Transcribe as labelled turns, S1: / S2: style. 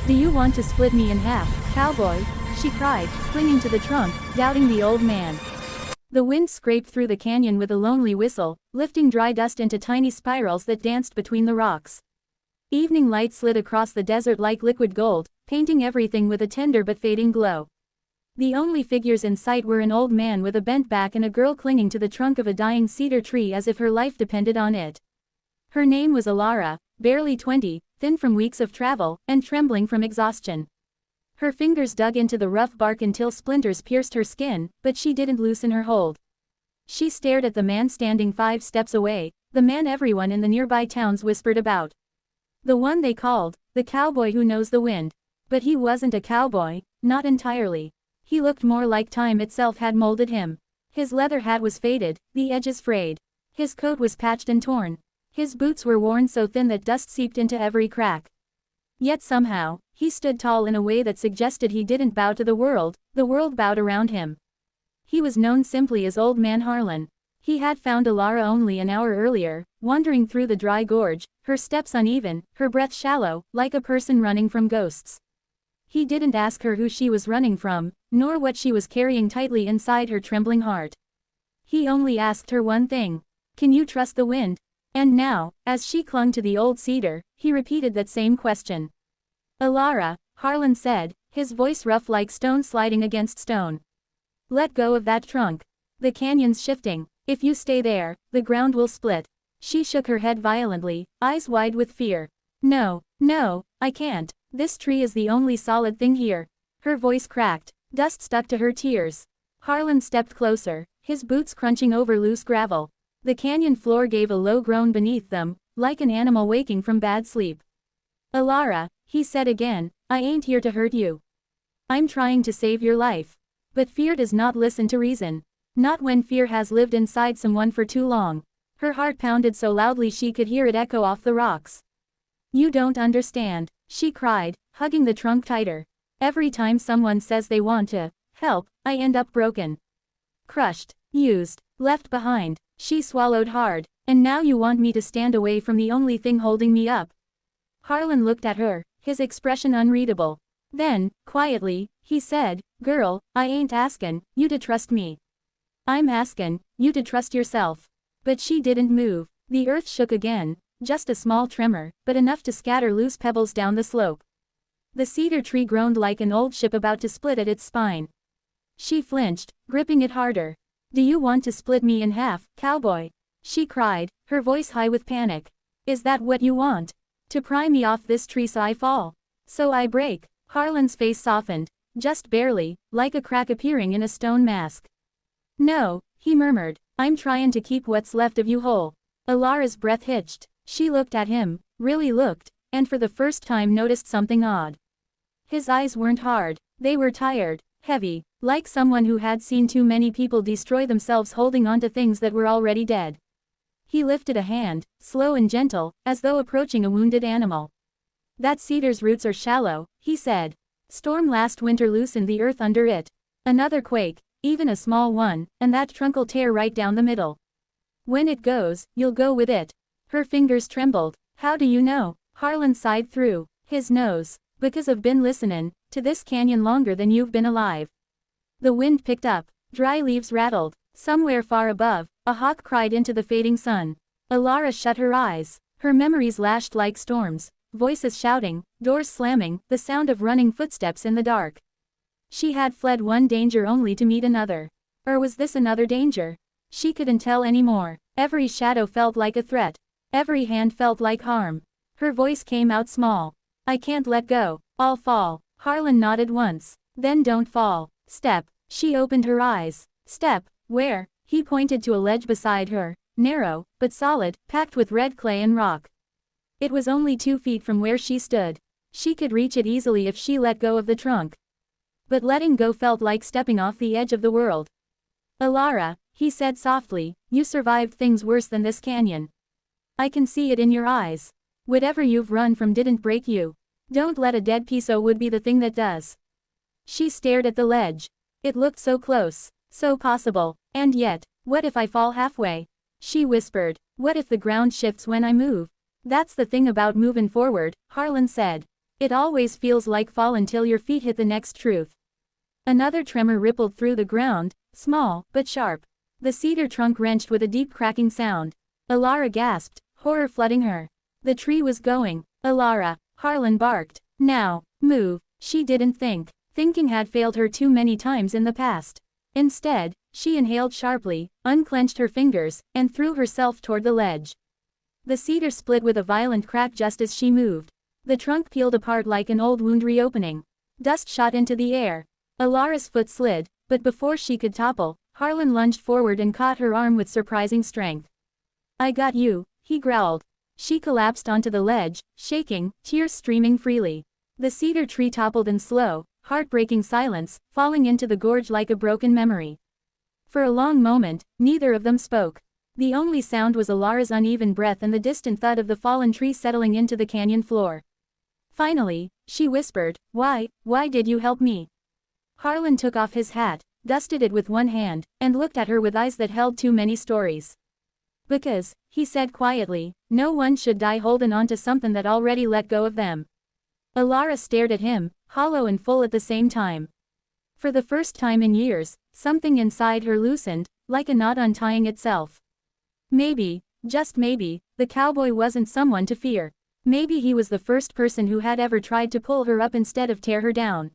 S1: "Do you want to split me in half, cowboy?" she cried, clinging to the trunk, doubting the old man. The wind scraped through the canyon with a lonely whistle, lifting dry dust into tiny spirals that danced between the rocks. Evening light slid across the desert like liquid gold, painting everything with a tender but fading glow. The only figures in sight were an old man with a bent back and a girl clinging to the trunk of a dying cedar tree as if her life depended on it. Her name was Alara, barely 20, thin from weeks of travel, and trembling from exhaustion. Her fingers dug into the rough bark until splinters pierced her skin, but she didn't loosen her hold. She stared at the man standing 5 steps away, the man everyone in the nearby towns whispered about. The one they called, the cowboy who knows the wind. But he wasn't a cowboy, not entirely. He looked more like time itself had molded him. His leather hat was faded, the edges frayed. His coat was patched and torn. His boots were worn so thin that dust seeped into every crack. Yet somehow, he stood tall in a way that suggested he didn't bow to the world bowed around him. He was known simply as Old Man Harlan. He had found Alara only an hour earlier, wandering through the dry gorge, her steps uneven, her breath shallow, like a person running from ghosts. He didn't ask her who she was running from, nor what she was carrying tightly inside her trembling heart. He only asked her one thing. "Can you trust the wind?" And now, as she clung to the old cedar, he repeated that same question. "Alara," Harlan said, his voice rough like stone sliding against stone. "Let go of that trunk. The canyon's shifting. If you stay there, the ground will split." She shook her head violently, eyes wide with fear. "No, no, I can't. This tree is the only solid thing here." Her voice cracked. Dust stuck to her tears. Harlan stepped closer, his boots crunching over loose gravel. The canyon floor gave a low groan beneath them, like an animal waking from bad sleep. "Alara," he said again, "I ain't here to hurt you. I'm trying to save your life." But fear does not listen to reason. Not when fear has lived inside someone for too long. Her heart pounded so loudly she could hear it echo off the rocks. "You don't understand," she cried, hugging the trunk tighter. "Every time someone says they want to help, I end up broken. Crushed, used, left behind." She swallowed hard. "And now you want me to stand away from the only thing holding me up?" Harlan looked at her, his expression unreadable. Then, quietly, he said, "Girl, I ain't askin' you to trust me. I'm askin' you to trust yourself." But she didn't move. The earth shook again, just a small tremor, but enough to scatter loose pebbles down the slope. The cedar tree groaned like an old ship about to split at its spine. She flinched, gripping it harder. "Do you want to split me in half, cowboy?" she cried, her voice high with panic. "Is that what you want? To pry me off this tree so I fall? So I break?" Harlan's face softened, just barely, like a crack appearing in a stone mask. "No," he murmured, "I'm tryin' to keep what's left of you whole." Alara's breath hitched. She looked at him, really looked, and for the first time noticed something odd. His eyes weren't hard, they were tired, heavy, like someone who had seen too many people destroy themselves holding on to things that were already dead. He lifted a hand, slow and gentle, as though approaching a wounded animal. "That cedar's roots are shallow," he said. "Storm last winter loosened the earth under it. Another quake, even a small one, and that trunk'll tear right down the middle. When it goes, you'll go with it." Her fingers trembled. "How do you know?" Harlan sighed through his nose. "Because I've been listenin' to this canyon longer than you've been alive." The wind picked up. Dry leaves rattled. Somewhere far above, a hawk cried into the fading sun. Alara shut her eyes. Her memories lashed like storms, voices shouting, doors slamming, the sound of running footsteps in the dark. She had fled one danger only to meet another. Or was this another danger? She couldn't tell anymore. Every shadow felt like a threat. Every hand felt like harm. Her voice came out small. "I can't let go. I'll fall." Harlan nodded once. "Then don't fall. Step." She opened her eyes. "Step, where?" He pointed to a ledge beside her, narrow, but solid, packed with red clay and rock. It was only 2 feet from where she stood. She could reach it easily if she let go of the trunk. But letting go felt like stepping off the edge of the world. "Alara," he said softly, "you survived things worse than this canyon. I can see it in your eyes. Whatever you've run from didn't break you. Don't let a dead piece o' wood be the thing that does." She stared at the ledge. It looked so close, so possible, and yet, what if I fall halfway? She whispered, "What if the ground shifts when I move?" "That's the thing about movin' forward," Harlan said. It always feels like fall until your feet hit the next truth. Another tremor rippled through the ground, small, but sharp. The cedar trunk wrenched with a deep cracking sound. Alara gasped, horror flooding her. The tree was going. Alara, Harlan barked. Now, move. She didn't think. Thinking had failed her too many times in the past. Instead, she inhaled sharply, unclenched her fingers, and threw herself toward the ledge. The cedar split with a violent crack just as she moved. The trunk peeled apart like an old wound reopening. Dust shot into the air. Alara's foot slid, but before she could topple, Harlan lunged forward and caught her arm with surprising strength. I got you, he growled. She collapsed onto the ledge, shaking, tears streaming freely. The cedar tree toppled in slow, heartbreaking silence, falling into the gorge like a broken memory. For a long moment, neither of them spoke. The only sound was Alara's uneven breath and the distant thud of the fallen tree settling into the canyon floor. Finally, she whispered, why did you help me? Harlan took off his hat, dusted it with one hand, and looked at her with eyes that held too many stories. Because, he said quietly, no one should die holding on to something that already let go of them. Alara stared at him, hollow and full at the same time. For the first time in years, something inside her loosened, like a knot untying itself. Maybe, just maybe, the cowboy wasn't someone to fear. Maybe he was the first person who had ever tried to pull her up instead of tear her down.